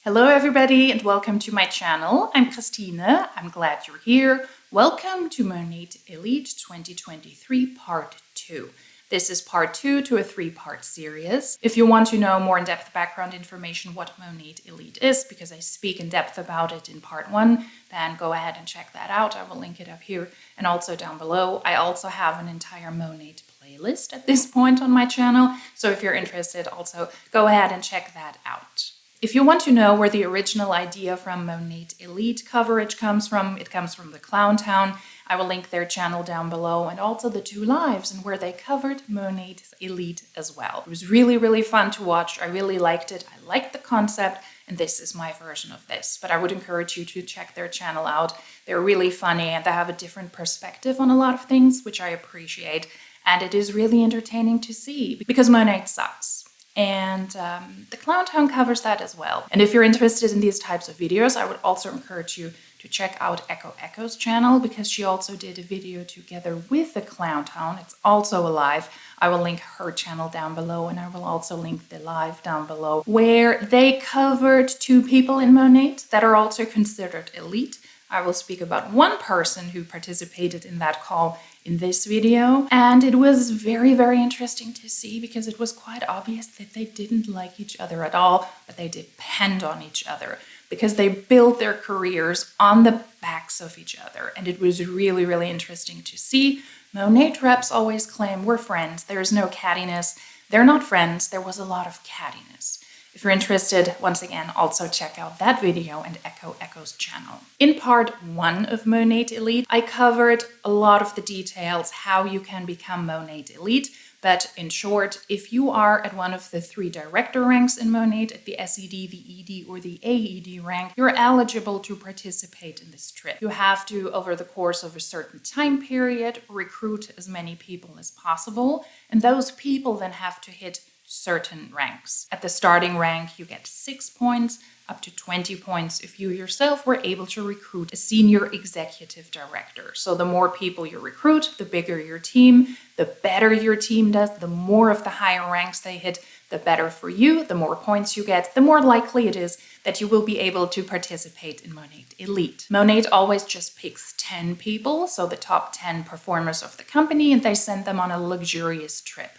Hello everybody and welcome to my channel. I'm Christine. I'm glad you're here. Welcome to Monat Elite 2023 Part 2. This is Part 2 to a 3-part series. If you want to know more in-depth background information what Monat Elite is, because I speak in depth about it in Part 1, then go ahead and check that out. I will link it up here and also down below. I also have an entire Monat playlist at this point on my channel, so if you're interested, also go ahead and check that out. If you want to know where the original idea from Monat Elite coverage comes from, it comes from the Clown Town. I will link their channel down below and also the 2 lives and where they covered Monat Elite as well. It was really fun to watch. I really liked it. I liked the concept and this is my version of this. But I would encourage you to check their channel out. They're really funny and they have a different perspective on a lot of things, which I appreciate. And it is really entertaining to see because Monat sucks. And the Clown Town covers that as well. And if you're interested in these types of videos, I would also encourage you to check out Echo's channel because she also did a video together with the Clown Town. It's also a live. I will link her channel down below and I will also link the live down below where they covered 2 people in Monat that are also considered elite. I will speak about one person who participated in that call in this video, and it was very interesting to see because it was quite obvious that they didn't like each other at all, but they depend on each other because they built their careers on the backs of each other, and it was really interesting to see. Monat reps always claim we're friends, there's no cattiness. They're not friends, there was a lot of cattiness. If you're interested, once again, also check out that video and Echo's channel. In part 1 of Monat Elite, I covered a lot of the details how you can become Monat Elite. But in short, if you are at one of the 3 director ranks in Monat, at the SED, the ED, or the AED rank, you're eligible to participate in this trip. You have to, over the course of a certain time period, recruit as many people as possible, and those people then have to hit certain ranks. At the starting rank, you get 6 points, up to 20 points if you yourself were able to recruit a senior executive director. So the more people you recruit, the bigger your team, the better your team does, the more of the higher ranks they hit, the better for you, the more points you get, the more likely it is that you will be able to participate in Monat Elite. Monat always just picks 10 people, so the top 10 performers of the company, and they send them on a luxurious trip.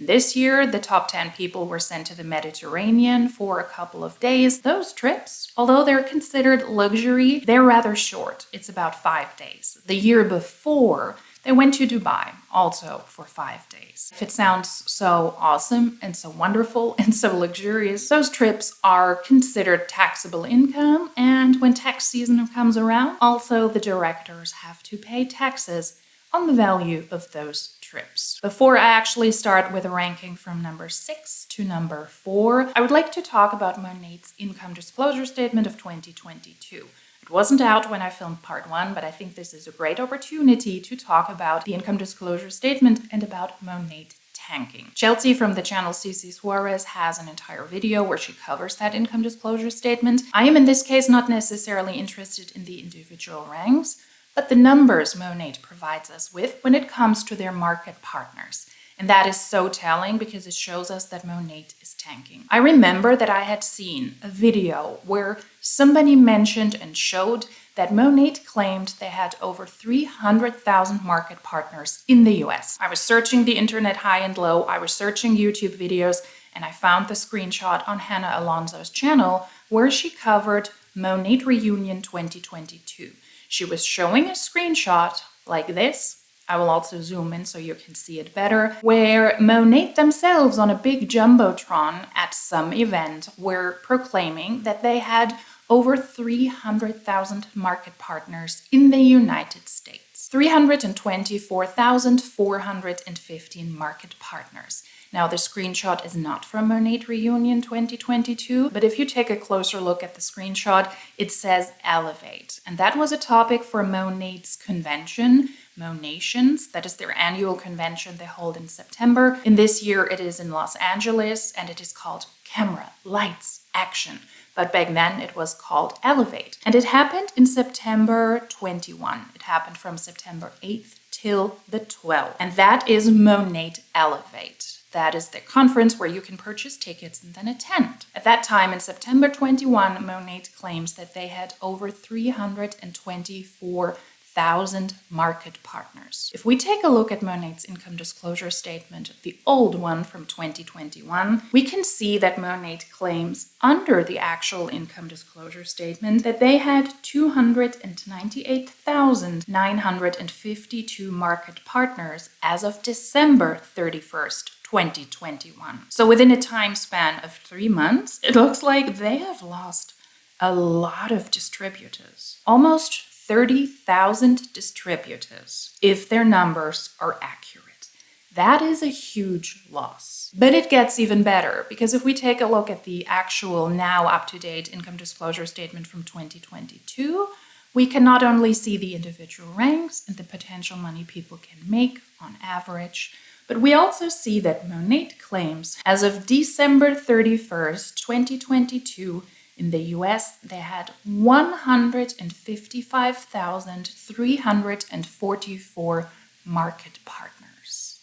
This year, the top 10 people were sent to the Mediterranean for a couple of days. Those trips, although they're considered luxury, they're rather short. It's about 5 days. The year before, they went to Dubai, also for 5 days. If it sounds so awesome and so wonderful and so luxurious, those trips are considered taxable income, and when tax season comes around, also the directors have to pay taxes on the value of those trips. Before I actually start with a ranking from number 6 to number 4, I would like to talk about Monat's income disclosure statement of 2022. It wasn't out when I filmed part 1, but I think this is a great opportunity to talk about the income disclosure statement and about Monat tanking. Chelsea from the channel CC Suarez has an entire video where she covers that income disclosure statement. I am in this case not necessarily interested in the individual ranks, but the numbers Monat provides us with when it comes to their market partners. And that is so telling because it shows us that Monat is tanking. I remember that I had seen a video where somebody mentioned and showed that Monat claimed they had over 300,000 market partners in the US. I was searching the internet high and low, I was searching YouTube videos, and I found the screenshot on Hannah Alonso's channel where she covered Monat Reunion 2022. She was showing a screenshot like this. I will also zoom in so you can see it better, where Monat themselves on a big jumbotron at some event were proclaiming that they had over 300,000 market partners in the United States. 324,415 market partners. Now, the screenshot is not from Monat Reunion 2022, but if you take a closer look at the screenshot, it says Elevate. And that was a topic for Monat's convention, Monations. That is their annual convention they hold in September. In this year, it is in Los Angeles, and it is called Camera, Lights, Action. But back then, it was called Elevate. And it happened in September 21. It happened from September 8th till the 12th. And that is Monat Elevate. That is the conference where you can purchase tickets and then attend. At that time, in September 21, Monat claims that they had over 324,000 market partners. If we take a look at Monat's income disclosure statement, the old one from 2021, we can see that Monat claims under the actual income disclosure statement that they had 298,952 market partners as of December 31st, 2021. So within a time span of 3 months, it looks like they have lost a lot of distributors. Almost 30,000 distributors, if their numbers are accurate. That is a huge loss. But it gets even better, because if we take a look at the actual now up-to-date income disclosure statement from 2022, we can not only see the individual ranks and the potential money people can make on average, but we also see that Monat claims as of December 31st, 2022, in the US, they had 155,344 market partners.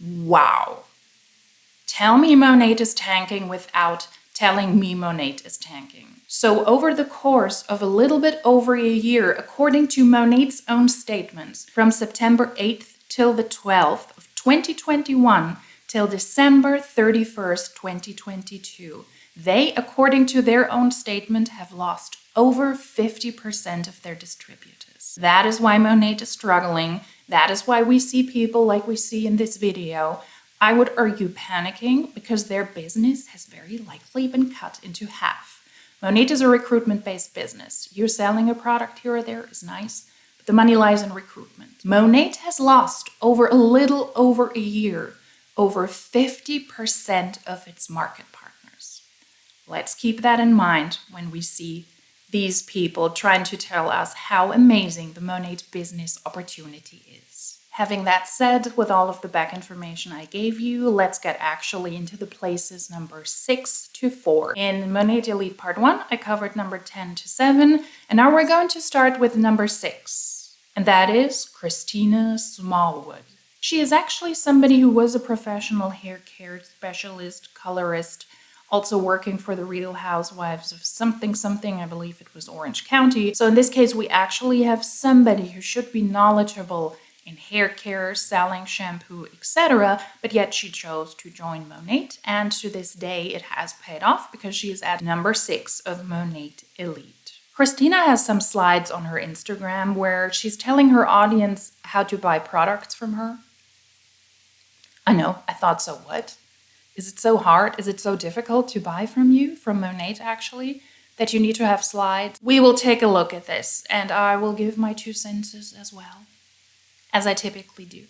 Wow. Tell me Monat is tanking without telling me Monat is tanking. So over the course of a little bit over a year, according to Monat's own statements, from September 8th till the 12th of 2021 till December 31st, 2022, they, according to their own statement, have lost over 50% of their distributors. That is why Monat is struggling. That is why we see people like we see in this video, I would argue panicking, because their business has very likely been cut into half. Monat is a recruitment-based business. You selling a product here or there is nice, but the money lies in recruitment. Monat has lost over a little over a year, over 50% of its market partners. Let's keep that in mind when we see these people trying to tell us how amazing the Monat business opportunity is. Having that said, with all of the back information I gave you, let's get actually into the places number 6 to 4. In Monat Elite Part 1, I covered number 10 to 7, and now we're going to start with number 6, and that is Christina Smallwood. She is actually somebody who was a professional hair care specialist, colorist, also working for the Real Housewives of something, I believe it was Orange County. So in this case, we actually have somebody who should be knowledgeable in hair care, selling shampoo, etc. But yet she chose to join Monat, and to this day it has paid off because she is at number 6 of Monat Elite. Christina has some slides on her Instagram where she's telling her audience how to buy products from her. I know, I thought so. What? Is it so hard? Is it so difficult to buy from you, from Monat actually, that you need to have slides? We will take a look at this, and I will give my 2 cents as well, as I typically do.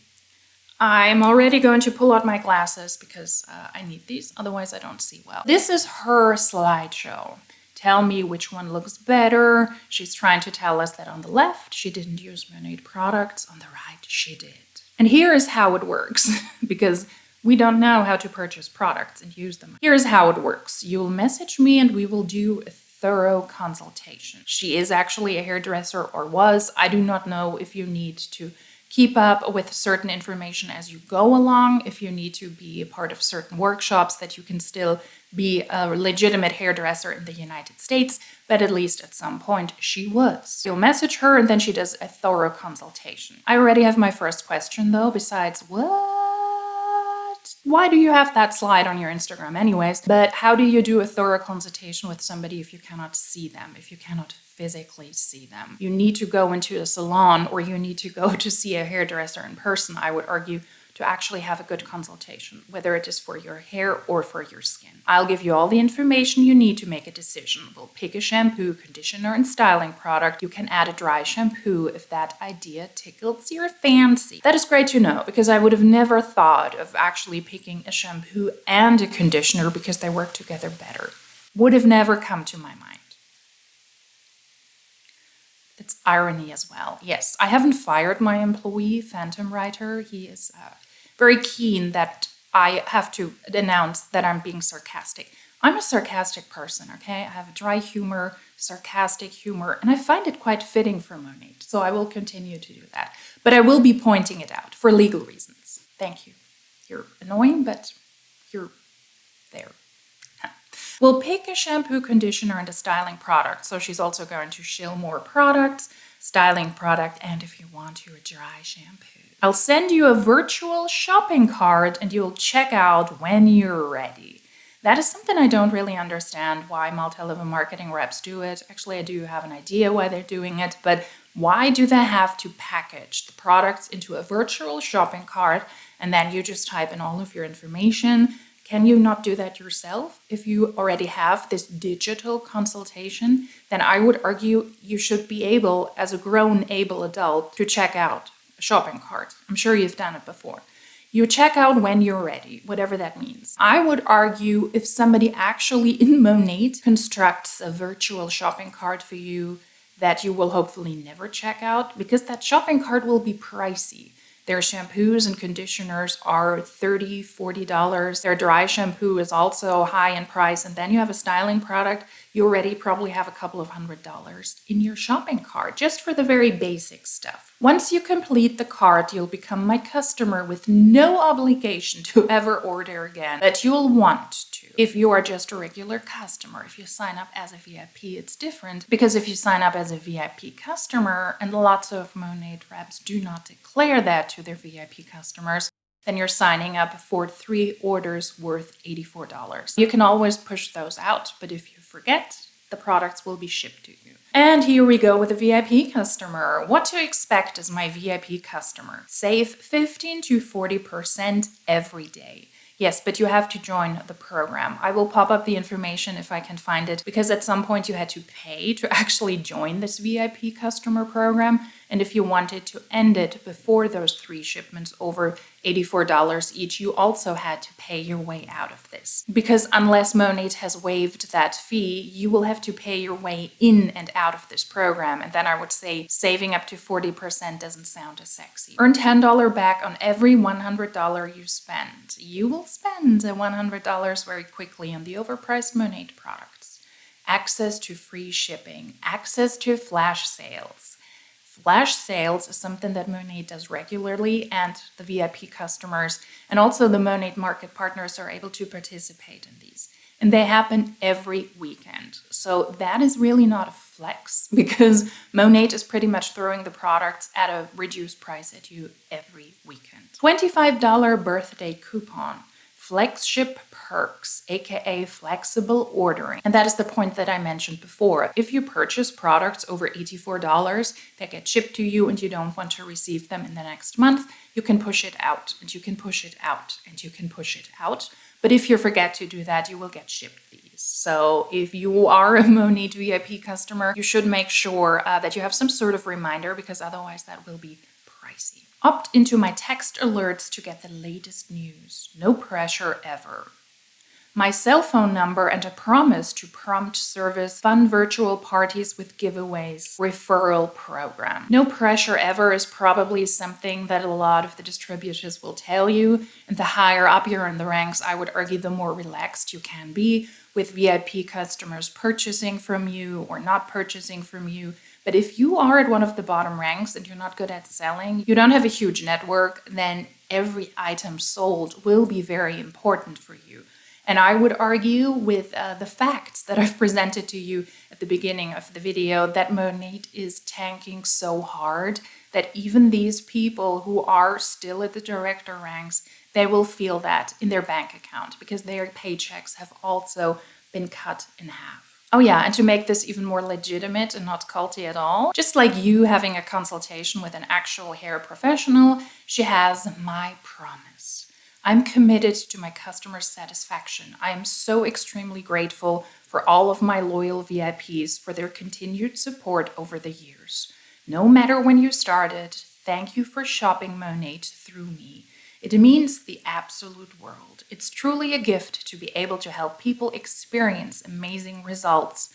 I'm already going to pull out my glasses because I need these, otherwise I don't see well. This is her slideshow. Tell me which one looks better. She's trying to tell us that on the left, she didn't use Monat products. On the right, she did. And here is how it works, because we don't know how to purchase products and use them. Here's how it works. You'll message me and we will do a thorough consultation. She is actually a hairdresser, or was. I do not know if you need to keep up with certain information as you go along, if you need to be a part of certain workshops, that you can still be a legitimate hairdresser in the United States, but at least at some point she was. You'll message her and then she does a thorough consultation. I already have my first question though, besides what? Why do you have that slide on your Instagram anyways? But how do you do a thorough consultation with somebody if you cannot see them, if you cannot physically see them? You need to go into a salon, or you need to go to see a hairdresser in person, I would argue, to actually have a good consultation, whether it is for your hair or for your skin. I'll give you all the information you need to make a decision. We'll pick a shampoo, conditioner, and styling product. You can add a dry shampoo if that idea tickles your fancy. That is great to know, because I would have never thought of actually picking a shampoo and a conditioner because they work together better. Would have never come to my mind. It's irony as well. Yes, I haven't fired my employee, Phantom Writer. He is very keen that I have to announce that I'm being sarcastic. I'm a sarcastic person, okay? I have a dry humor, sarcastic humor, and I find it quite fitting for Monat, so I will continue to do that. But I will be pointing it out for legal reasons. Thank you. You're annoying, but you're there. We'll pick a shampoo, conditioner, and a styling product. So she's also going to shill more products, styling product, and if you want to, a dry shampoo. I'll send you a virtual shopping cart and you'll check out when you're ready. That is something I don't really understand why multi-level marketing reps do it. Actually, I do have an idea why they're doing it, but why do they have to package the products into a virtual shopping cart and then you just type in all of your information? Can you not do that yourself? If you already have this digital consultation, then I would argue you should be able, as a grown, able adult, to check out a shopping cart. I'm sure you've done it before. You check out when you're ready, whatever that means. I would argue if somebody actually in Monat constructs a virtual shopping cart for you that you will hopefully never check out, because that shopping cart will be pricey. Their shampoos and conditioners are $30, $40. Their dry shampoo is also high in price. And then you have a styling product. You already probably have a couple of $100s in your shopping cart just for the very basic stuff. Once you complete the cart, you'll become my customer with no obligation to ever order again, but you'll want to. If you are just a regular customer, if you sign up as a VIP, it's different, because if you sign up as a VIP customer, and lots of Monat reps do not declare that to their VIP customers, then you're signing up for 3 orders worth $84. You can always push those out, but if you forget, the products will be shipped to you. And here we go with a VIP customer. What to expect as my VIP customer? Save 15 to 40% every day. Yes, but you have to join the program. I will pop up the information if I can find it, because at some point you had to pay to actually join this VIP customer program. And if you wanted to end it before those 3 shipments over $84 each, you also had to pay your way out of this. Because unless Monat has waived that fee, you will have to pay your way in and out of this program. And then I would say saving up to 40% doesn't sound as sexy. Earn $10 back on every $100 you spend. You will spend $100 very quickly on the overpriced Monat products. Access to free shipping, access to flash sales. Flash sales is something that Monat does regularly, and the VIP customers and also the Monat market partners are able to participate in these. And they happen every weekend. So that is really not a flex, because Monat is pretty much throwing the products at a reduced price at you every weekend. $25 birthday coupon. FlexShip perks, aka flexible ordering. And that is the point that I mentioned before. If you purchase products over $84 that get shipped to you and you don't want to receive them in the next month, you can push it out, and you can push it out, and you can push it out. But if you forget to do that, you will get shipped these. So if you are a Monat VIP customer, you should make sure that you have some sort of reminder, because otherwise that will be pricey. Opt into my text alerts to get the latest news. No pressure ever. My cell phone number and a promise to prompt service fun virtual parties with giveaways. Referral program. No pressure ever is probably something that a lot of the distributors will tell you. And the higher up you're in the ranks, I would argue the more relaxed you can be with VIP customers purchasing from you or not purchasing from you. But if you are at one of the bottom ranks and you're not good at selling, you don't have a huge network, then every item sold will be very important for you. And I would argue with the facts that I've presented to you at the beginning of the video that Monat is tanking so hard that even these people who are still at the director ranks, they will feel that in their bank account, because their paychecks have also been cut in half. Oh yeah, and to make this even more legitimate and not culty at all, just like you having a consultation with an actual hair professional, she has my promise. I'm committed to my customer satisfaction. I am so extremely grateful for all of my loyal VIPs for their continued support over the years. No matter when you started, thank you for shopping Monat through me. It means the absolute world. It's truly a gift to be able to help people experience amazing results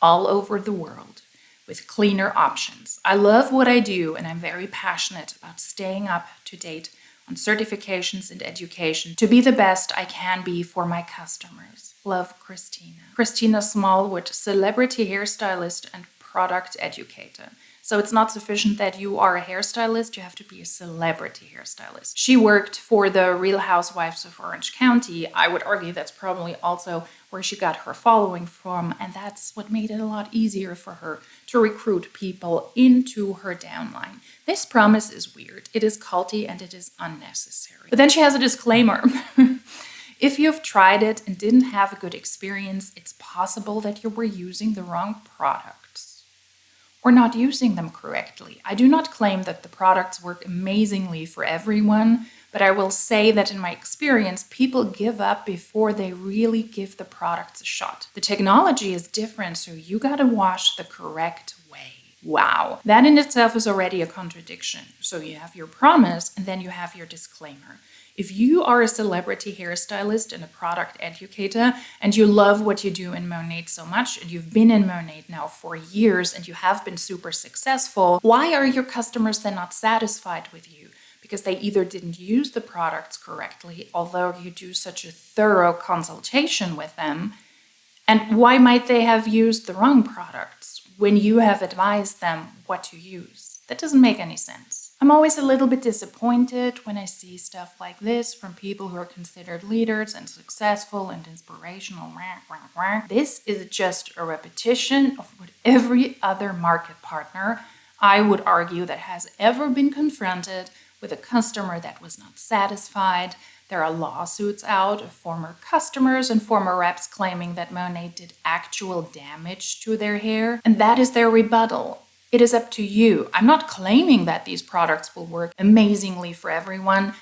all over the world with cleaner options. I love what I do, and I'm very passionate about staying up to date on certifications and education to be the best I can be for my customers. Love, Christina. Christina Smallwood, celebrity hairstylist and product educator. So it's not sufficient that you are a hairstylist, you have to be a celebrity hairstylist. She worked for the Real Housewives of Orange County. I would argue that's probably also where she got her following from, and that's what made it a lot easier for her to recruit people into her downline. This promise is weird. It is culty and it is unnecessary. But then she has a disclaimer. If you've tried it and didn't have a good experience, it's possible that you were using the wrong products or not using them correctly. I do not claim that the products work amazingly for everyone, but I will say that in my experience, people give up before they really give the products a shot. The technology is different, so you gotta wash the correct way. Wow, that in itself is already a contradiction. So you have your promise and then you have your disclaimer. If you are a celebrity hairstylist and a product educator and you love what you do in Monat so much and you've been in Monat now for years and you have been super successful, why are your customers then not satisfied with you? Because they either didn't use the products correctly, although you do such a thorough consultation with them, and why might they have used the wrong products when you have advised them what to use? That doesn't make any sense. I'm always a little bit disappointed when I see stuff like this from people who are considered leaders and successful and inspirational. This is just a repetition of what every other market partner, I would argue, that has ever been confronted with a customer that was not satisfied. There are lawsuits out of former customers and former reps claiming that Monat did actual damage to their hair, and that is their rebuttal. It is up to you. I'm not claiming that these products will work amazingly for everyone,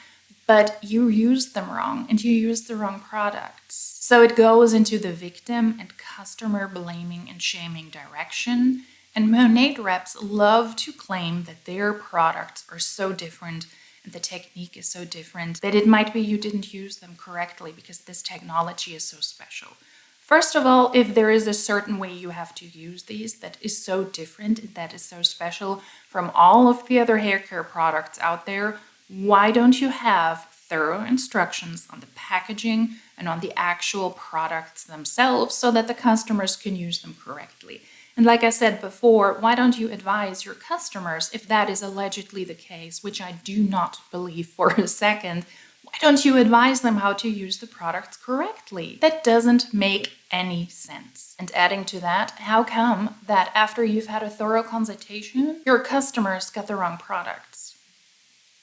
but you used them wrong and you used the wrong products. So it goes into the victim and customer blaming and shaming direction. And Monat reps love to claim that their products are so different and the technique is so different that it might be you didn't use them correctly because this technology is so special. First of all, if there is a certain way you have to use these that is so different, that is so special from all of the other hair care products out there, why don't you have thorough instructions on the packaging and on the actual products themselves so that the customers can use them correctly? And like I said before, why don't you advise your customers, if that is allegedly the case, which I do not believe for a second, why don't you advise them how to use the products correctly? That doesn't make any sense. And adding to that, how come that after you've had a thorough consultation, your customers got the wrong products?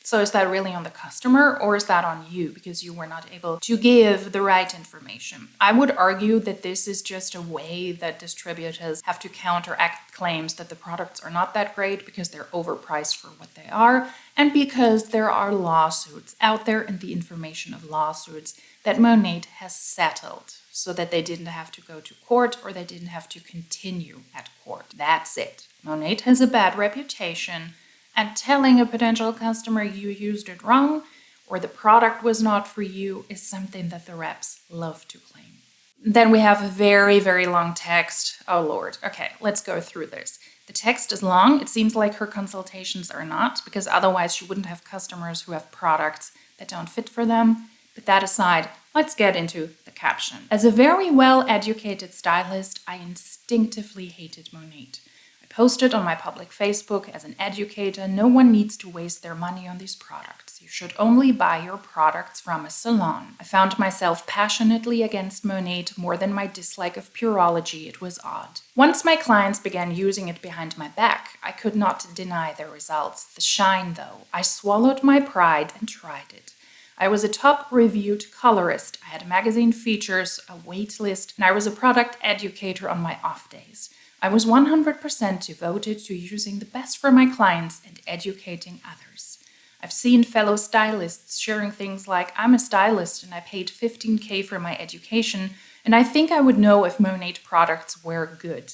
So is that really on the customer or is that on you because you were not able to give the right information? I would argue that this is just a way that distributors have to counteract claims that the products are not that great because they're overpriced for what they are and because there are lawsuits out there and the information of lawsuits that Monat has settled so that they didn't have to go to court or they didn't have to continue at court. That's it. Monat has a bad reputation. And telling a potential customer you used it wrong or the product was not for you is something that the reps love to claim. Then we have a very, very long text. Oh, Lord. Okay, let's go through this. The text is long. It seems like her consultations are not, because otherwise she wouldn't have customers who have products that don't fit for them. But that aside, let's get into the caption. As a very well-educated stylist, I instinctively hated Monat. Posted on my public Facebook as an educator, no one needs to waste their money on these products. You should only buy your products from a salon. I found myself passionately against Monat more than my dislike of Pureology. It was odd. Once my clients began using it behind my back, I could not deny their results. The shine, though. I swallowed my pride and tried it. I was a top-reviewed colorist. I had magazine features, a wait list, and I was a product educator on my off days. I was 100% devoted to using the best for my clients and educating others. I've seen fellow stylists sharing things like, I'm a stylist and I paid $15,000 for my education, and I think I would know if Monat products were good.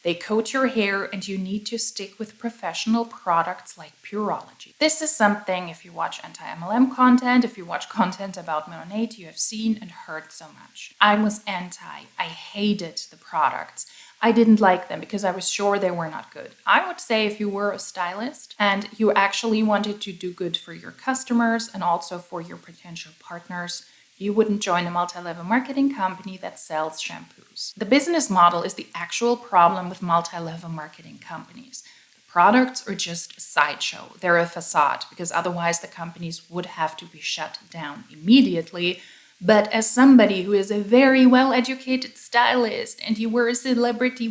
They coat your hair and you need to stick with professional products like Pureology. This is something, if you watch anti-MLM content, if you watch content about Monat, you have seen and heard so much. I was anti. I hated the products. I didn't like them because I was sure they were not good. I would say if you were a stylist and you actually wanted to do good for your customers and also for your potential partners, you wouldn't join a multi-level marketing company that sells shampoos. The business model is the actual problem with multi-level marketing companies. The Products are just a sideshow. They're a facade because otherwise the companies would have to be shut down immediately. But as somebody who is a very well-educated stylist and you were a celebrity,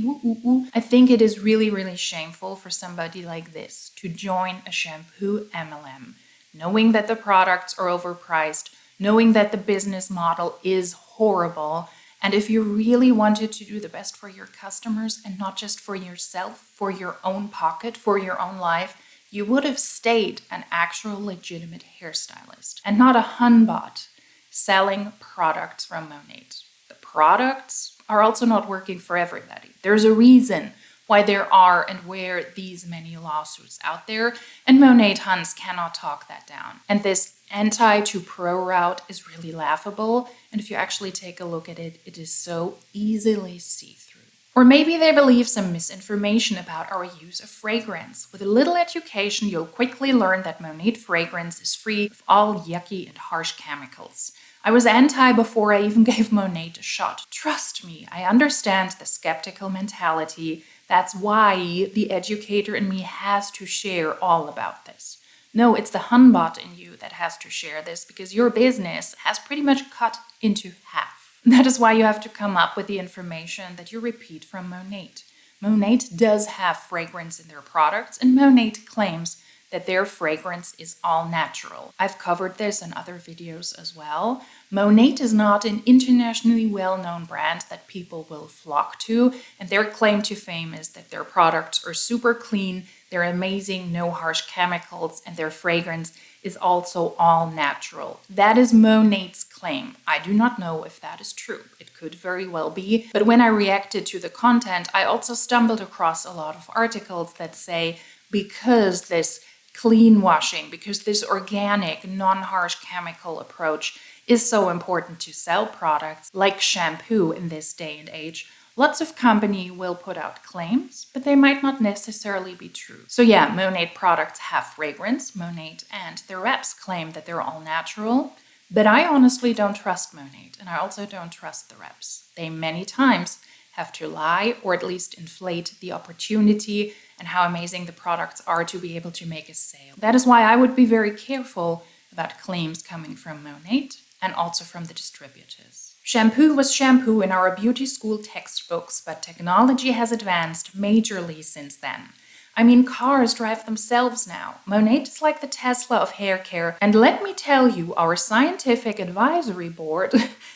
I think it is really, really shameful for somebody like this to join a shampoo MLM, knowing that the products are overpriced, knowing that the business model is horrible. And if you really wanted to do the best for your customers and not just for yourself, for your own pocket, for your own life, you would have stayed an actual legitimate hairstylist and not a hunbot selling products from Monat. The products are also not working for everybody. There's a reason why there are and were these many lawsuits out there, and Monat Huns cannot talk that down. And this anti to pro route is really laughable, and if you actually take a look at it, it is so easily see-through. Or maybe they believe some misinformation about our use of fragrance. With a little education, you'll quickly learn that Monat fragrance is free of all yucky and harsh chemicals. I was anti before I even gave Monat a shot. Trust me, I understand the skeptical mentality. That's why the educator in me has to share all about this. No, it's the hunbot in you that has to share this because your business has pretty much cut into half. That is why you have to come up with the information that you repeat from Monat. Monat does have fragrance in their products, and Monat claims that their fragrance is all natural. I've covered this in other videos as well. Monat is not an internationally well-known brand that people will flock to, and their claim to fame is that their products are super clean, they're amazing, no harsh chemicals, and their fragrance is also all natural. That is Monat's claim. I do not know if that is true. It could very well be, but when I reacted to the content, I also stumbled across a lot of articles that say because this clean washing, because this organic, non-harsh chemical approach is so important to sell products like shampoo in this day and age, lots of companies will put out claims, but they might not necessarily be true. So yeah, Monat products have fragrance. Monat and their reps claim that they're all natural, but I honestly don't trust Monat, and I also don't trust the reps. They many times have to lie or at least inflate the opportunity and how amazing the products are to be able to make a sale. That is why I would be very careful about claims coming from Monat and also from the distributors. Shampoo was shampoo in our beauty school textbooks, but technology has advanced majorly since then. I mean, cars drive themselves now. Monat is like the Tesla of hair care. And let me tell you, our scientific advisory board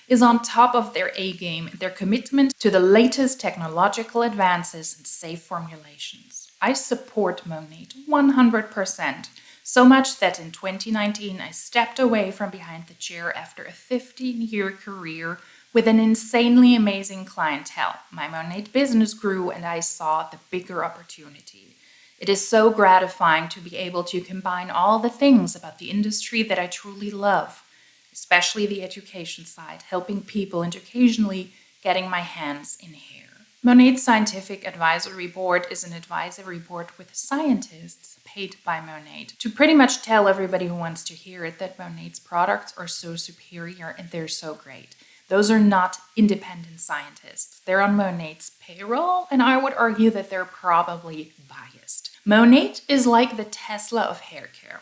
is on top of their A-game and their commitment to the latest technological advances and safe formulations. I support Monat 100%. So much that in 2019, I stepped away from behind the chair after a 15-year career with an insanely amazing clientele. My Monat business grew and I saw the bigger opportunity. It is so gratifying to be able to combine all the things about the industry that I truly love, especially the education side, helping people and occasionally getting my hands in hair. Monat's Scientific Advisory Board is an advisory board with scientists paid by Monat to pretty much tell everybody who wants to hear it that Monat's products are so superior and they're so great. Those are not independent scientists. They're on Monat's payroll, and I would argue that they're probably biased. Monat is like the Tesla of hair care.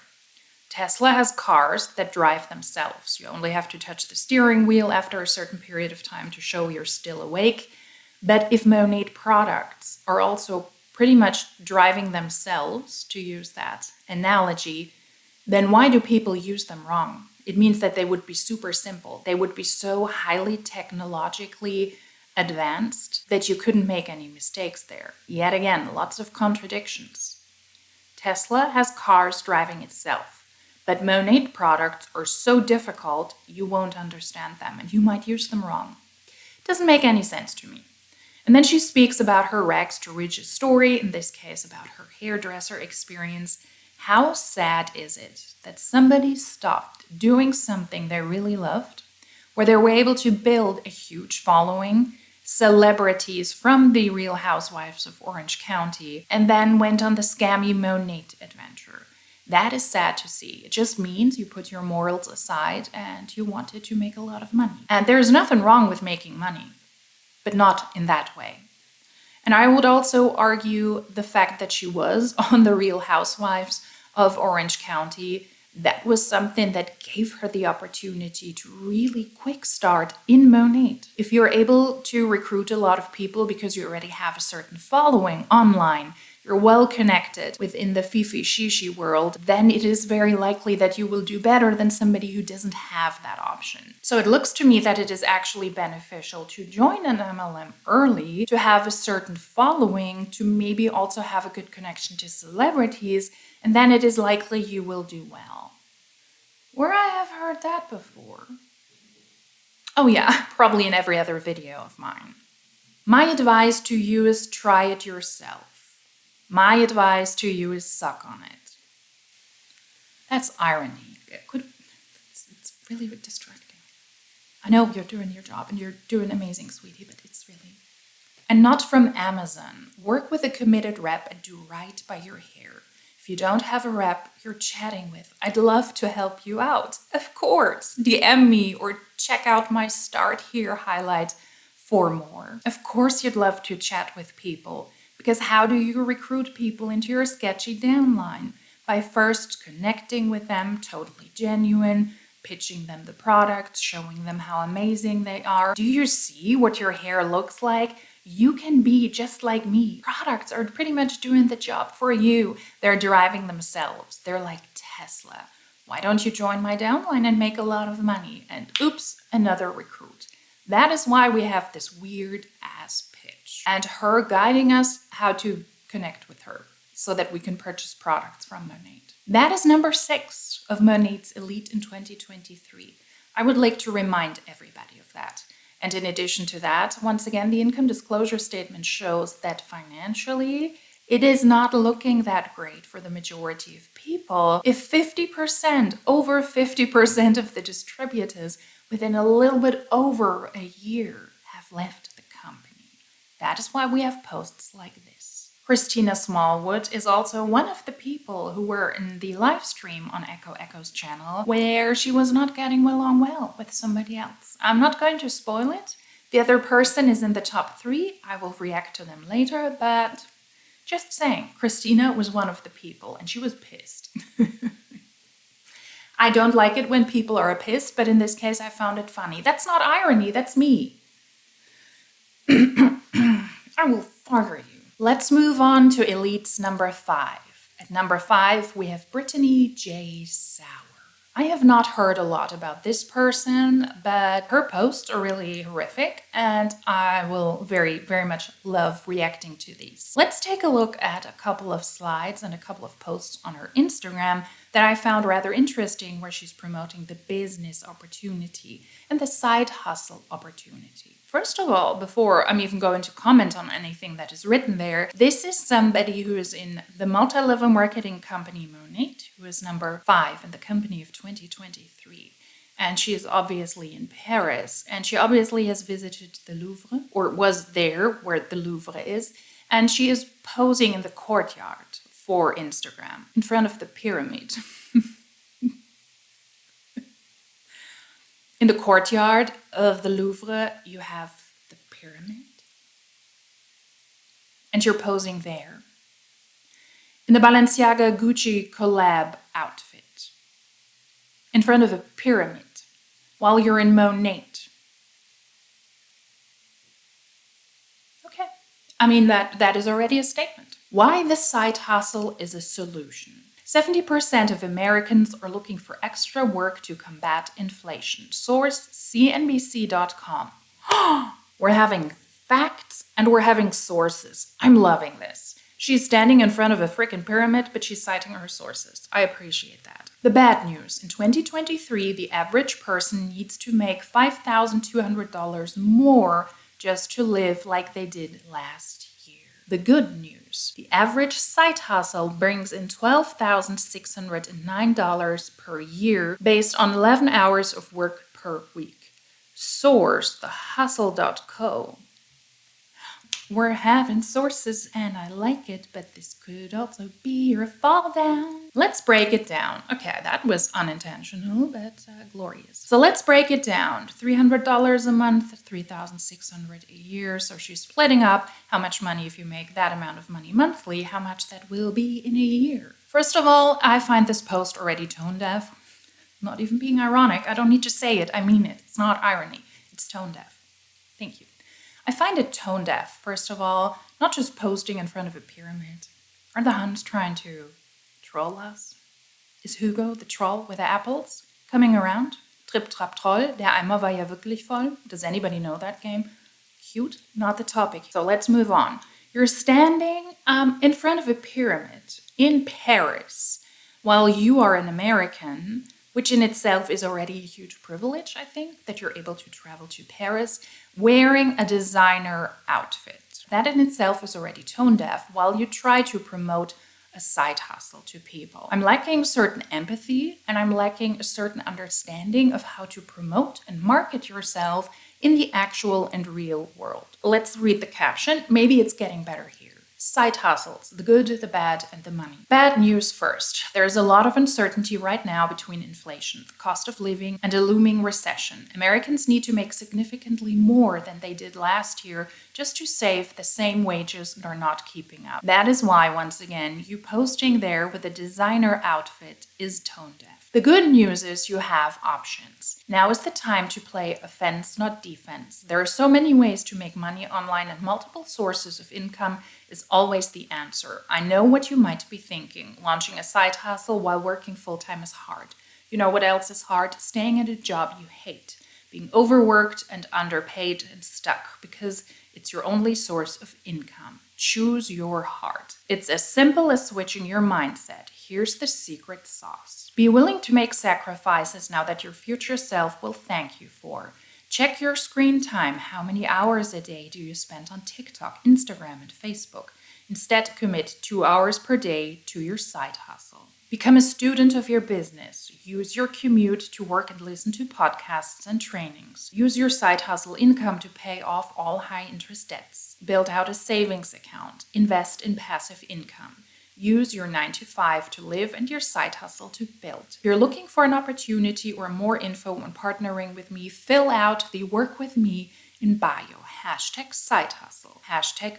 Tesla has cars that drive themselves. You only have to touch the steering wheel after a certain period of time to show you're still awake. But if Monat products are also pretty much driving themselves, to use that analogy, then why do people use them wrong? It means that they would be super simple. They would be so highly technologically advanced that you couldn't make any mistakes there. Yet again, lots of contradictions. Tesla has cars driving itself, but Monat products are so difficult you won't understand them and you might use them wrong. It doesn't make any sense to me. And then she speaks about her rags to riches story, in this case about her hairdresser experience. How sad is it that somebody stopped doing something they really loved, where they were able to build a huge following, celebrities from the Real Housewives of Orange County, and then went on the scammy Monat adventure? That is sad to see. It just means you put your morals aside and you wanted to make a lot of money. And there's nothing wrong with making money, but not in that way. And I would also argue the fact that she was on the Real Housewives of Orange County, that was something that gave her the opportunity to really quick start in Monat. If you're able to recruit a lot of people because you already have a certain following online, you're well connected within the Fifi Shishi world, then it is very likely that you will do better than somebody who doesn't have that option. So it looks to me that it is actually beneficial to join an MLM early, to have a certain following, to maybe also have a good connection to celebrities, and then it is likely you will do well. Where I have heard that before. Oh yeah, probably in every other video of mine. My advice to you is try it yourself. My advice to you is suck on it. That's irony. It's really distracting. I know you're doing your job and you're doing amazing, sweetie, but it's really... And not from Amazon. Work with a committed rep and do right by your hair. If you don't have a rep you're chatting with, I'd love to help you out. Of course, DM me or check out my Start Here highlight for more. Of course you'd love to chat with people. Because how do you recruit people into your sketchy downline? By first connecting with them, totally genuine, pitching them the products, showing them how amazing they are. Do you see what your hair looks like? You can be just like me. Products are pretty much doing the job for you. They're driving themselves. They're like Tesla. Why don't you join my downline and make a lot of money? And oops, another recruit. That is why we have this weird ass pitch and her guiding us how to connect with her so that we can purchase products from Monat. That is number 6 of Monat's Elite in 2023. I would like to remind everybody of that. And in addition to that, once again, the income disclosure statement shows that financially, it is not looking that great for the majority of people. If 50%, over 50% of the distributors within a little bit over a year have left the company. That is why we have posts like this. Christina Smallwood is also one of the people who were in the live stream on Echo's channel where she was not getting along well with somebody else. I'm not going to spoil it. The other person is in the top 3. I will react to them later, but just saying, Christina was one of the people and she was pissed. I don't like it when people are pissed, but in this case I found it funny. That's not irony, that's me. I will fire you. Let's move on to Elite's number 5. At number 5, we have Brittany J. Sauer. I have not heard a lot about this person, but her posts are really horrific, and I will very, very much love reacting to these. Let's take a look at a couple of slides and a couple of posts on her Instagram that I found rather interesting, where she's promoting the business opportunity and the side hustle opportunity. First of all, before I'm even going to comment on anything that is written there, this is somebody who is in the multi-level marketing company Monat, who is number 5 in the company of 2023. And she is obviously in Paris, and she obviously has visited the Louvre, or was there where the Louvre is, and she is posing in the courtyard for Instagram, in front of the pyramid. In the courtyard of the Louvre, you have the pyramid. And you're posing there. In the Balenciaga Gucci collab outfit. In front of a pyramid. While you're in Monat. Okay. I mean, that is already a statement. Why the side hustle is a solution. 70% of Americans are looking for extra work to combat inflation. Source CNBC.com. We're having facts and we're having sources. I'm loving this. She's standing in front of a frickin' pyramid, but she's citing her sources. I appreciate that. The bad news. In 2023, the average person needs to make $5,200 more just to live like they did last year. The good news. The average side hustle brings in $12,609 per year based on 11 hours of work per week. Source, thehustle.co. We're having sources and I like it, but this could also be your fall down. Let's break it down. Okay, that was unintentional, but glorious. So let's break it down. $300 a month, $3,600 a year. So she's splitting up how much money, if you make that amount of money monthly, how much that will be in a year. First of all, I find this post already tone deaf. Not even being ironic. I don't need to say it. I mean it. It's not irony. It's tone deaf. Thank you. I find it tone deaf, first of all, not just posting in front of a pyramid. Are the Huns trying to troll us? Is Hugo, the troll with the apples, coming around? Trip, trap, troll, der Eimer war ja wirklich voll. Does anybody know that game? Cute, not the topic. So let's move on. You're standing in front of a pyramid in Paris while you are an American, which in itself is already a huge privilege, I think, that you're able to travel to Paris wearing a designer outfit. That in itself is already tone deaf while you try to promote a side hustle to people. I'm lacking certain empathy and I'm lacking a certain understanding of how to promote and market yourself in the actual and real world. Let's read the caption. Maybe it's getting better here. Side hustles, the good, the bad, and the money. Bad news first. There's a lot of uncertainty right now between inflation, the cost of living, and a looming recession. Americans need to make significantly more than they did last year just to save the same wages that are not keeping up. That is why, once again, you posting there with a designer outfit is tone deaf. The good news is you have options. Now is the time to play offense, not defense. There are so many ways to make money online and multiple sources of income is always the answer. I know what you might be thinking. Launching a side hustle while working full-time is hard. You know what else is hard? Staying at a job you hate. Being overworked and underpaid and stuck because it's your only source of income. Choose your heart. It's as simple as switching your mindset. Here's the secret sauce. Be willing to make sacrifices now that your future self will thank you for. Check your screen time. How many hours a day do you spend on TikTok, Instagram, and Facebook? Instead, commit 2 hours per day to your side hustle. Become a student of your business. Use your commute to work and listen to podcasts and trainings. Use your side hustle income to pay off all high-interest debts. Build out a savings account. Invest in passive income. Use your 9-to-5 to live and your side hustle to build. If you're looking for an opportunity or more info on partnering with me, fill out the work with me in bio. #side hustle,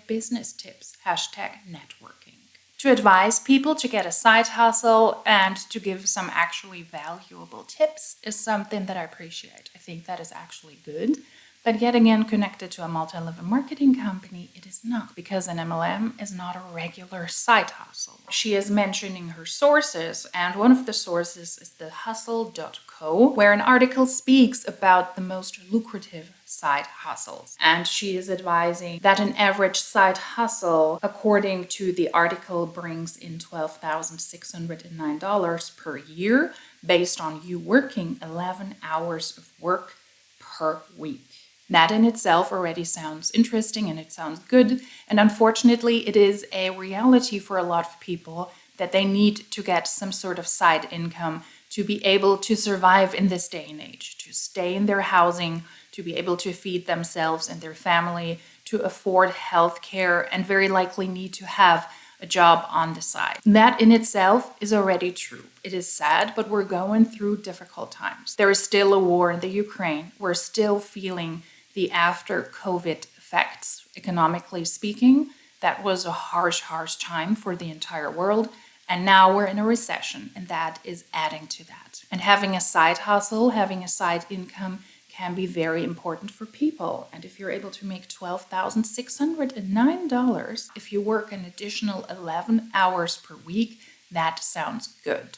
#business tips, #networking. To advise people to get a side hustle and to give some actually valuable tips is something that I appreciate. I think that is actually good. But yet again, connected to a multi-level marketing company, it is not, because an MLM is not a regular side hustle. She is mentioning her sources, and one of the sources is the hustle.co, where an article speaks about the most lucrative side hustles. And she is advising that an average side hustle, according to the article, brings in $12,609 per year, based on you working 11 hours of work per week. That in itself already sounds interesting and it sounds good. And unfortunately, it is a reality for a lot of people that they need to get some sort of side income to be able to survive in this day and age, to stay in their housing, to be able to feed themselves and their family, to afford health care, and very likely need to have a job on the side. That in itself is already true. It is sad, but we're going through difficult times. There is still a war in the Ukraine. We're still feeling the after-COVID effects, economically speaking. That was a harsh time for the entire world. And now we're in a recession, and that is adding to that. And having a side hustle, having a side income can be very important for people. And if you're able to make $12,609, if you work an additional 11 hours per week, that sounds good.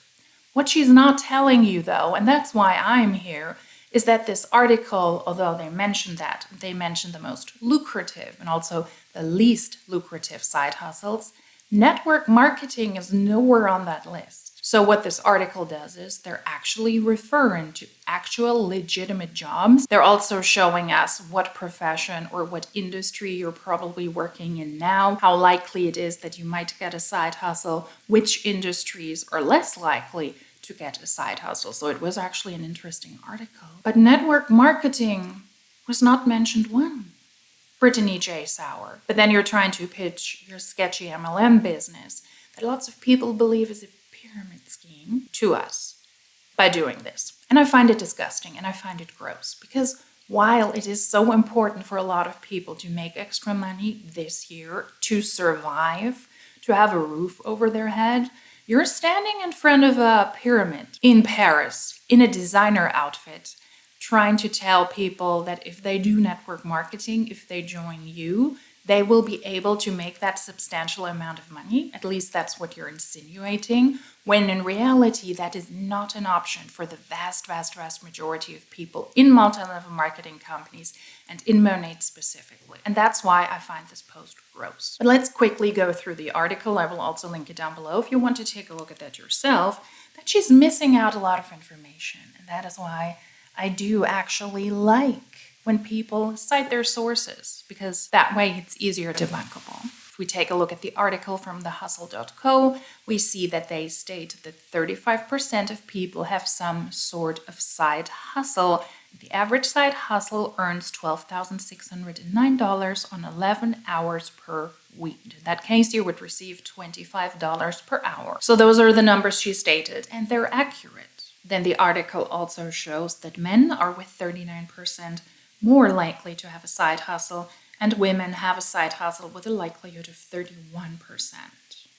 What she's not telling you, though, and that's why I'm here, is that this article, although they mention that, they mention the most lucrative and also the least lucrative side hustles, network marketing is nowhere on that list. So what this article does is they're actually referring to actual legitimate jobs. They're also showing us what profession or what industry you're probably working in now, how likely it is that you might get a side hustle, which industries are less likely to get a side hustle. So it was actually an interesting article. But network marketing was not mentioned one. Brittany J. Sauer. But then you're trying to pitch your sketchy MLM business that lots of people believe is a pyramid scheme to us by doing this. And I find it disgusting and I find it gross, because while it is so important for a lot of people to make extra money this year, to survive, to have a roof over their head, you're standing in front of a pyramid in Paris in a designer outfit, trying to tell people that if they do network marketing, if they join you, they will be able to make that substantial amount of money. At least that's what you're insinuating, when in reality, that is not an option for the vast, vast, vast majority of people in multi-level marketing companies and in Monat specifically. And that's why I find this post gross. But let's quickly go through the article. I will also link it down below if you want to take a look at that yourself, that she's missing out a lot of information. And that is why I do actually like when people cite their sources, because that way it's easier to bankable. If we take a look at the article from thehustle.co, we see that they state that 35% of people have some sort of side hustle. The average side hustle earns $12,609 on 11 hours per week. In that case, you would receive $25 per hour. So those are the numbers she stated, and they're accurate. Then the article also shows that men are with 39% more likely to have a side hustle, and women have a side hustle with a likelihood of 31%.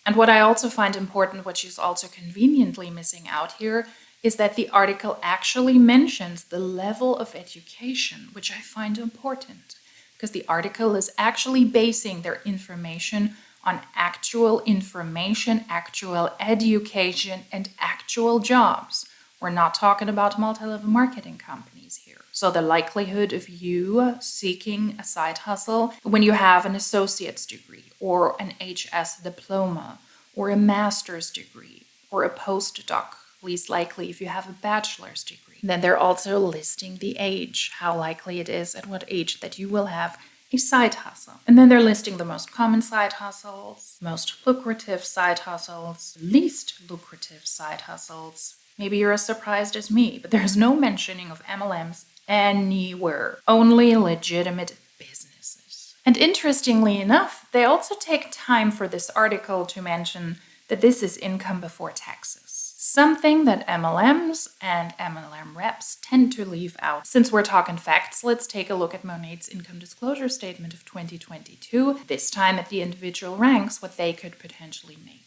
And what I also find important, what she's also conveniently missing out here, is that the article actually mentions the level of education, which I find important, because the article is actually basing their information on actual information, actual education, and actual jobs. We're not talking about multi-level marketing companies here. So the likelihood of you seeking a side hustle when you have an associate's degree or an HS diploma or a master's degree or a postdoc, least likely if you have a bachelor's degree. Then they're also listing the age, how likely it is at what age that you will have a side hustle. And then they're listing the most common side hustles, most lucrative side hustles, least lucrative side hustles. Maybe you're as surprised as me, but there's no mentioning of MLMs anywhere, only legitimate businesses. And interestingly enough, they also take time for this article to mention that this is income before taxes, something that MLMs and MLM reps tend to leave out. Since we're talking facts, let's take a look at Monat's income disclosure statement of 2022, this time at the individual ranks, what they could potentially make.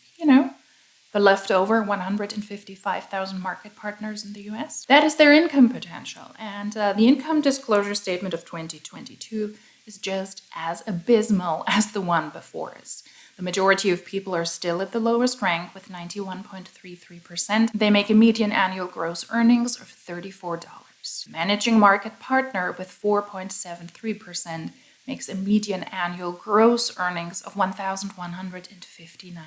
The leftover 155,000 market partners in the US. That is their income potential. And the income disclosure statement of 2022 is just as abysmal as the one before us. The majority of people are still at the lowest rank with 91.33%. They make a median annual gross earnings of $34. Managing market partner with 4.73% makes a median annual gross earnings of $1,159.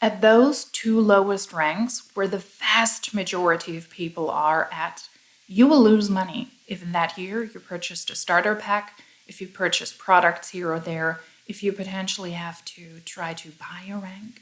At those two lowest ranks, where the vast majority of people are at, you will lose money if in that year you purchased a starter pack, if you purchase products here or there, if you potentially have to try to buy a rank,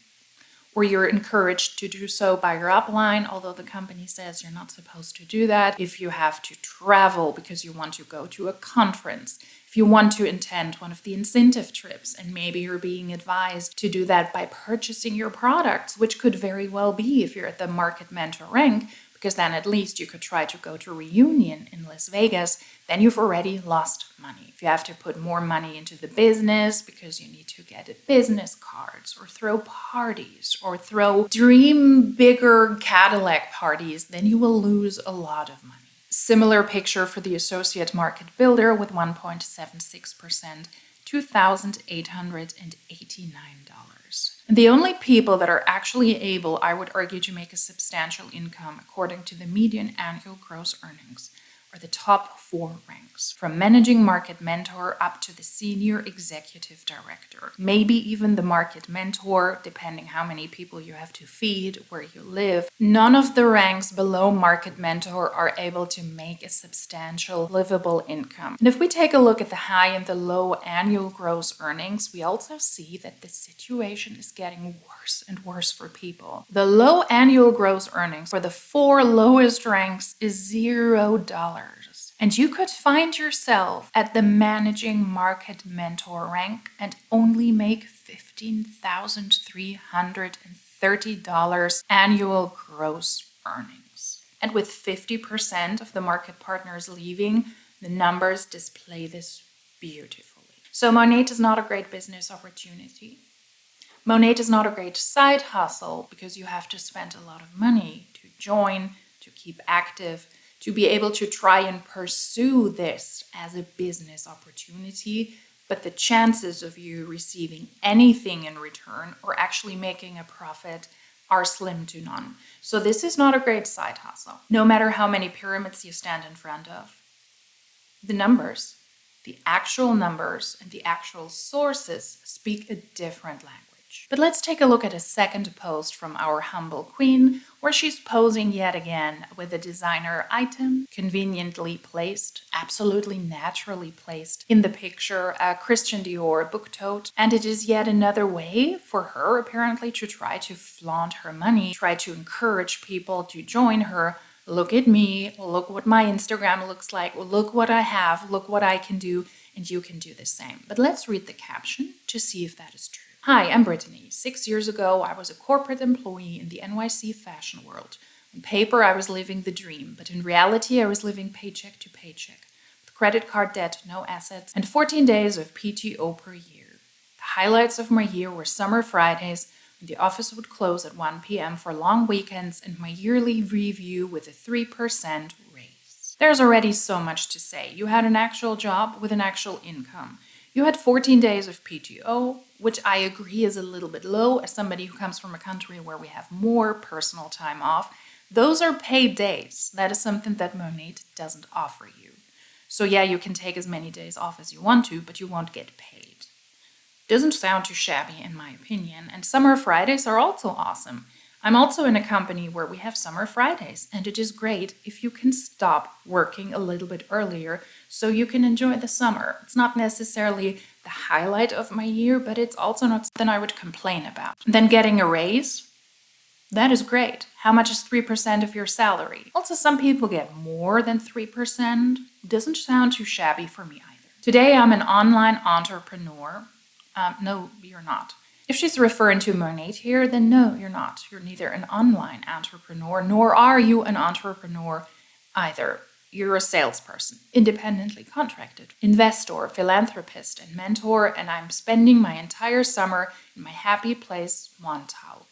or you're encouraged to do so by your upline, although the company says you're not supposed to do that, if you have to travel because you want to go to a conference, if you want to attend one of the incentive trips, and maybe you're being advised to do that by purchasing your products, which could very well be if you're at the market mentor rank, because then at least you could try to go to a reunion in Las Vegas, then you've already lost money. If you have to put more money into the business because you need to get business cards or throw parties or throw dream bigger Cadillac parties, then you will lose a lot of money. Similar picture for the associate market builder with 1.76%, $2,889. The only people that are actually able, I would argue, to make a substantial income according to the median annual gross earnings are the top 4 ranks, from managing market mentor up to the senior executive director, maybe even the market mentor, depending how many people you have to feed, where you live. None of the ranks below market mentor are able to make a substantial livable income. And if we take a look at the high and the low annual gross earnings, we also see that the situation is getting worse and worse for people. The low annual gross earnings for the 4 lowest ranks is $0. And you could find yourself at the managing market mentor rank and only make $15,330 annual gross earnings. And with 50% of the market partners leaving, the numbers display this beautifully. So Monat is not a great business opportunity. Monat is not a great side hustle because you have to spend a lot of money to join, to keep active, to be able to try and pursue this as a business opportunity, but the chances of you receiving anything in return or actually making a profit are slim to none. So this is not a great side hustle, no matter how many pyramids you stand in front of. The numbers, the actual numbers and the actual sources speak a different language. But let's take a look at a second post from our humble queen, where she's posing yet again with a designer item, conveniently placed, absolutely naturally placed in the picture, a Christian Dior book tote. And it is yet another way for her, apparently, to try to flaunt her money, try to encourage people to join her. Look at me, look what my Instagram looks like, look what I have, look what I can do, and you can do the same. But let's read the caption to see if that is true. Hi, I'm Brittany. 6 years ago, I was a corporate employee in the NYC fashion world. On paper, I was living the dream, but in reality, I was living paycheck to paycheck, with credit card debt, no assets, and 14 days of PTO per year. The highlights of my year were summer Fridays, when the office would close at 1 p.m. for long weekends, and my yearly review with a 3% raise. There's already so much to say. You had an actual job with an actual income. You had 14 days of PTO, which I agree is a little bit low as somebody who comes from a country where we have more personal time off. Those are paid days. That is something that Monat doesn't offer you. So yeah, you can take as many days off as you want to, but you won't get paid. Doesn't sound too shabby in my opinion, and summer Fridays are also awesome. I'm also in a company where we have summer Fridays, and it is great if you can stop working a little bit earlier so you can enjoy the summer. It's not necessarily the highlight of my year, but it's also not something I would complain about. Then getting a raise, that is great. How much is 3% of your salary? Also, some people get more than 3%. Doesn't sound too shabby for me either. Today, I'm an online entrepreneur. No, you're not. If she's referring to Monat here, then no, you're not. You're neither an online entrepreneur, nor are you an entrepreneur either. You're a salesperson, independently contracted, investor, philanthropist, and mentor, and I'm spending my entire summer in my happy place, Montauk.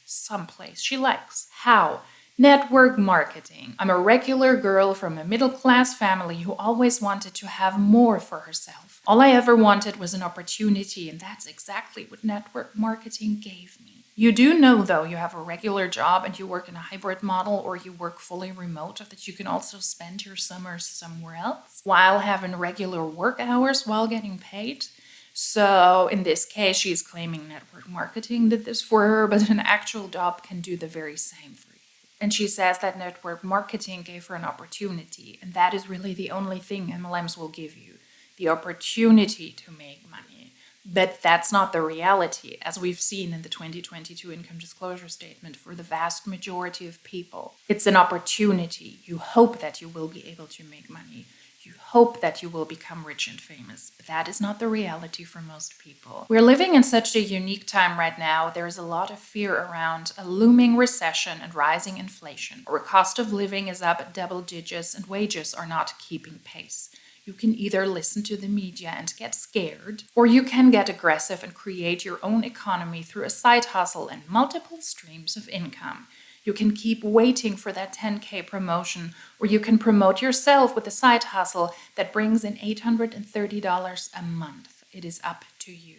Someplace she likes. How? Network marketing. I'm a regular girl from a middle-class family who always wanted to have more for herself. All I ever wanted was an opportunity, and that's exactly what network marketing gave me. You do know, though, you have a regular job and you work in a hybrid model or you work fully remote, that you can also spend your summers somewhere else while having regular work hours while getting paid. So in this case, she's claiming network marketing did this for her, but an actual job can do the very same for you. And she says that network marketing gave her an opportunity, and that is really the only thing MLMs will give you, the opportunity to make money. But that's not the reality, as we've seen in the 2022 income disclosure statement for the vast majority of people. It's an opportunity. You hope that you will be able to make money. You hope that you will become rich and famous, but that is not the reality for most people. We're living in such a unique time right now. There is a lot of fear around a looming recession and rising inflation. Our cost of living is up double digits and wages are not keeping pace. You can either listen to the media and get scared, or you can get aggressive and create your own economy through a side hustle and multiple streams of income. You can keep waiting for that 10K promotion, or you can promote yourself with a side hustle that brings in $830 a month. It is up to you.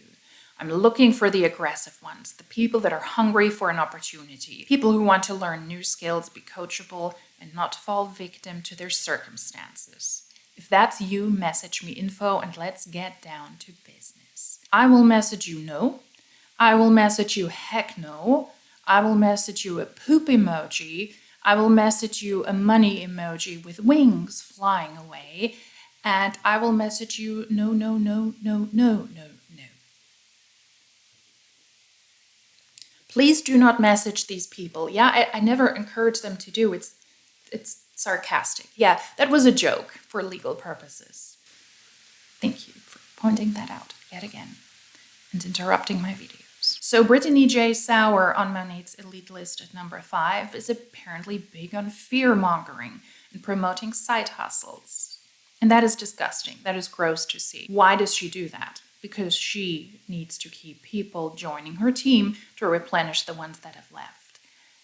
I'm looking for the aggressive ones, the people that are hungry for an opportunity, people who want to learn new skills, be coachable, and not fall victim to their circumstances. If that's you, message me info and let's get down to business. I will message you no. I will message you heck no. I will message you a poop emoji. I will message you a money emoji with wings flying away. And I will message you no. Please do not message these people. Yeah, I never encourage them to do. It's Sarcastic. Yeah, that was a joke for legal purposes. Thank you for pointing that out yet again and interrupting my videos. So Brittany J. Sauer on Monat's Elite list at number 5 is apparently big on fear-mongering and promoting side hustles. And that is disgusting. That is gross to see. Why does she do that? Because she needs to keep people joining her team to replenish the ones that have left.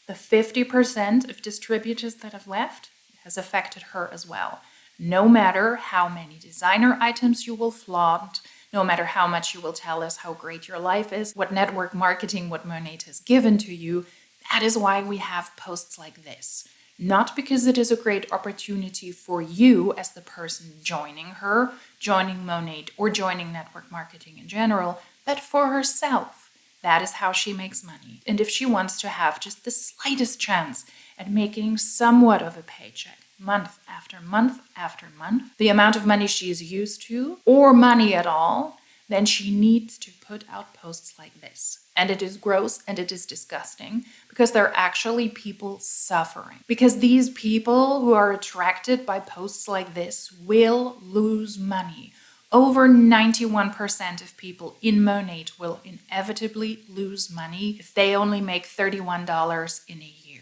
The 50% of distributors that have left has affected her as well. No matter how many designer items you will flaunt, no matter how much you will tell us how great your life is, what network marketing, what Monat has given to you, that is why we have posts like this. Not because it is a great opportunity for you as the person joining her, joining Monat, or joining network marketing in general, but for herself. That is how she makes money. And if she wants to have just the slightest chance at making somewhat of a paycheck, month after month after month, the amount of money she is used to, or money at all, then she needs to put out posts like this. And it is gross and it is disgusting because there are actually people suffering. Because these people who are attracted by posts like this will lose money. Over 91% of people in Monat will inevitably lose money if they only make $31 in a year.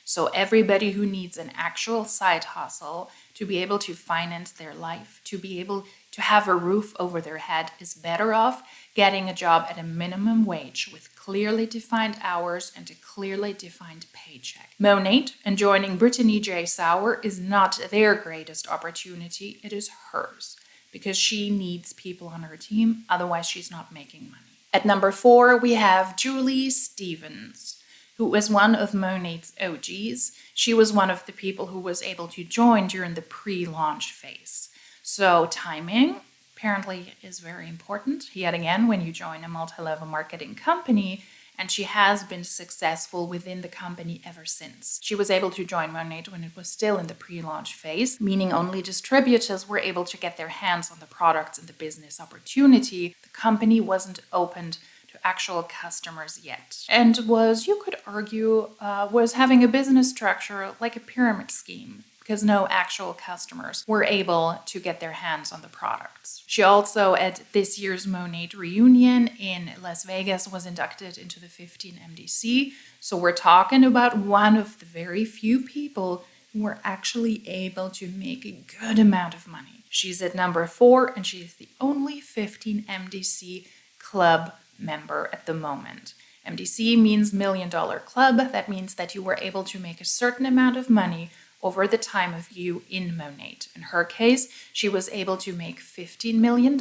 So everybody who needs an actual side hustle to be able to finance their life, to be able to have a roof over their head, is better off getting a job at a minimum wage with clearly defined hours and a clearly defined paycheck. Monat and joining Brittany J. Sauer is not their greatest opportunity, it is hers, because she needs people on her team, otherwise she's not making money. At number 4, we have Julie Stevens, who was one of Monat's OGs. She was one of the people who was able to join during the pre-launch phase. So timing apparently is very important. Yet again, when you join a multi-level marketing company, and she has been successful within the company ever since. She was able to join Monat when it was still in the pre-launch phase, meaning only distributors were able to get their hands on the products and the business opportunity. The company wasn't opened to actual customers yet, and was, you could argue, was having a business structure like a pyramid scheme, because no actual customers were able to get their hands on the products. She also, at this year's Monat reunion in Las Vegas, was inducted into the 15 MDC. So we're talking about one of the very few people who were actually able to make a good amount of money. She's at number 4, and she is the only 15 MDC club member at the moment. MDC means $1 Million Club. That means that you were able to make a certain amount of money over the time of you in Monat. In her case, she was able to make $15 million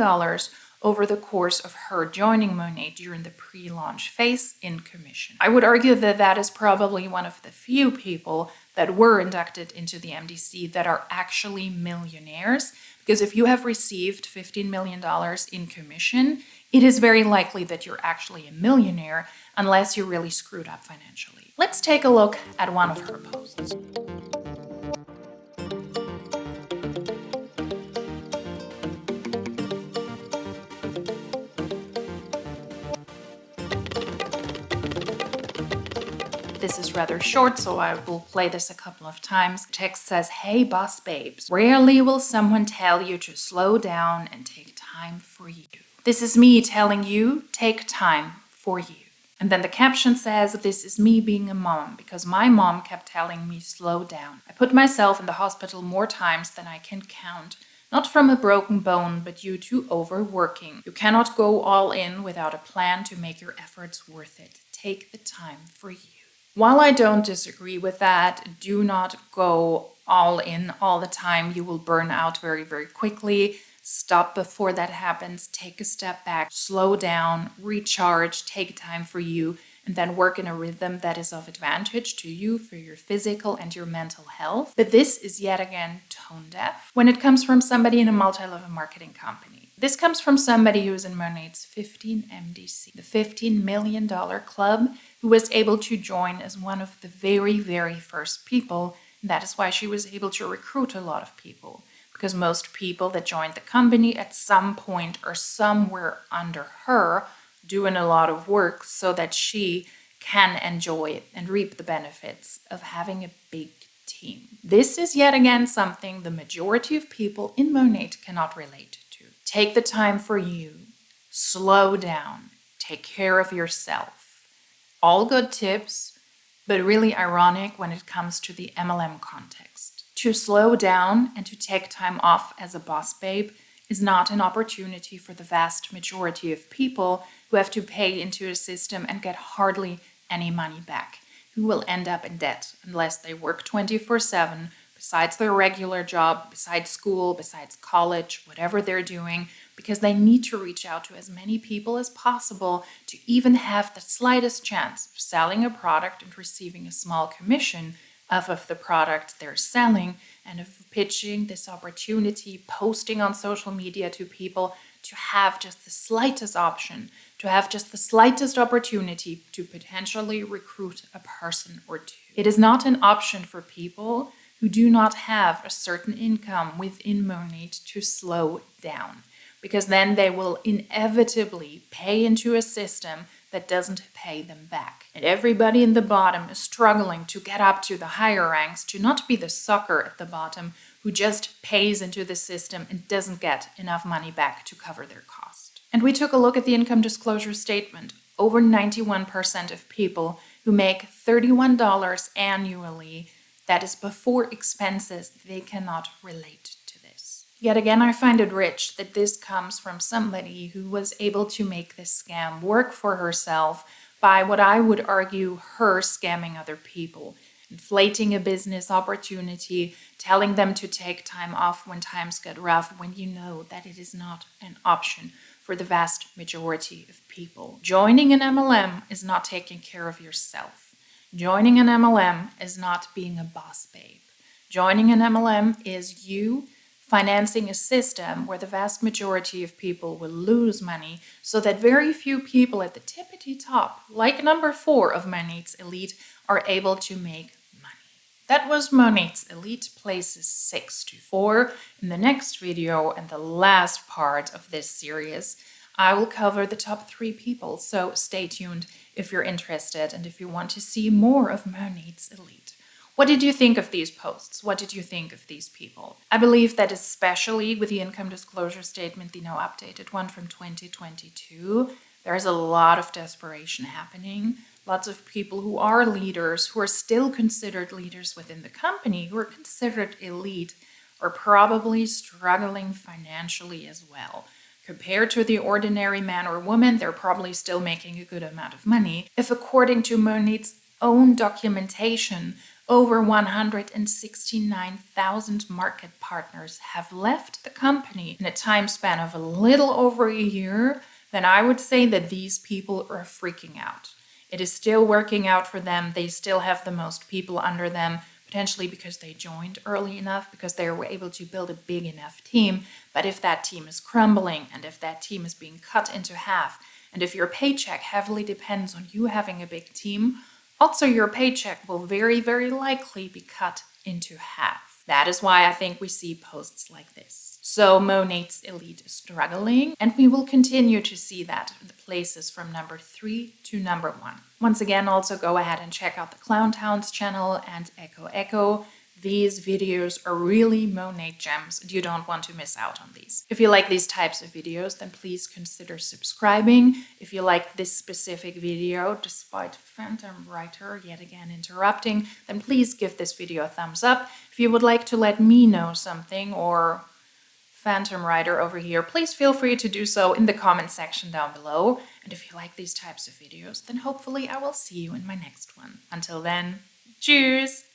over the course of her joining Monat during the pre-launch phase in commission. I would argue that that is probably one of the few people that were inducted into the MDC that are actually millionaires, because if you have received $15 million in commission, it is very likely that you're actually a millionaire unless you really screwed up financially. Let's take a look at one of her posts. This is rather short, so I will play this a couple of times. The text says, "Hey boss babes, rarely will someone tell you to slow down and take time for you. This is me telling you, take time for you." And then the caption says, "This is me being a mom, because my mom kept telling me slow down. I put myself in the hospital more times than I can count. Not from a broken bone, but due to overworking. You cannot go all in without a plan to make your efforts worth it. Take the time for you." While I don't disagree with that, do not go all in all the time. You will burn out very, very quickly. Stop before that happens. Take a step back, slow down, recharge, take time for you, and then work in a rhythm that is of advantage to you for your physical and your mental health. But this is yet again tone deaf when it comes from somebody in a multi-level marketing company. This comes from somebody who is in Monat's 15 MDC, the $15 million club, who was able to join as one of the very, very first people. And that is why she was able to recruit a lot of people, because most people that joined the company at some point are somewhere under her doing a lot of work so that she can enjoy and reap the benefits of having a big team. team. This is yet again something the majority of people in Monat cannot relate to. Take the time for you. Slow down. Take care of yourself. All good tips, but really ironic when it comes to the MLM context. To slow down and to take time off as a boss babe is not an opportunity for the vast majority of people who have to pay into a system and get hardly any money back, who will end up in debt unless they work 24/7, besides their regular job, besides school, besides college, whatever they're doing, because they need to reach out to as many people as possible to even have the slightest chance of selling a product and receiving a small commission off of the product they're selling, and of pitching this opportunity, posting on social media to people to have just the slightest option, to have just the slightest opportunity to potentially recruit a person or two. It is not an option for people who do not have a certain income within Monat to slow down, because then they will inevitably pay into a system that doesn't pay them back. And everybody in the bottom is struggling to get up to the higher ranks, to not be the sucker at the bottom who just pays into the system and doesn't get enough money back to cover their cost. And we took a look at the income disclosure statement. Over 91% of people who make $31 annually, that is before expenses, they cannot relate to this. Yet again, I find it rich that this comes from somebody who was able to make this scam work for herself by what I would argue her scamming other people, inflating a business opportunity, telling them to take time off when times get rough, when you know that it is not an option for the vast majority of people. Joining an MLM is not taking care of yourself. Joining an MLM is not being a boss babe. Joining an MLM is you financing a system where the vast majority of people will lose money, so that very few people at the tippity top, like number 4 of Monat Elite, are able to make money. That was Monat Elite places 6 to 4. In the next video and the last part of this series, I will cover the top 3 people, so stay tuned if you're interested and if you want to see more of Monat Elite. What did you think of these posts? What did you think of these people? I believe that especially with the income disclosure statement, the now updated one from 2022, there's a lot of desperation happening. Lots of people who are leaders, who are still considered leaders within the company, who are considered elite, are probably struggling financially as well. Compared to the ordinary man or woman, they're probably still making a good amount of money. If according to Monat's own documentation, over 169,000 market partners have left the company in a time span of a little over a year, then I would say that these people are freaking out. It is still working out for them. They still have the most people under them, potentially because they joined early enough, because they were able to build a big enough team. But if that team is crumbling, and if that team is being cut into half, and if your paycheck heavily depends on you having a big team, also your paycheck will very, very likely be cut into half. That is why I think we see posts like this. So Monat Elite is struggling, and we will continue to see that in the places from number 3 to number 1. Once again, also go ahead and check out the Clown Towns channel and Echo. These videos are really Monat gems, and you don't want to miss out on these. If you like these types of videos, then please consider subscribing. If you like this specific video, despite Phantom Writer yet again interrupting, then please give this video a thumbs up. If you would like to let me know something, or Phantom Writer over here, please feel free to do so in the comment section down below. And if you like these types of videos, then hopefully I will see you in my next one. Until then, cheers!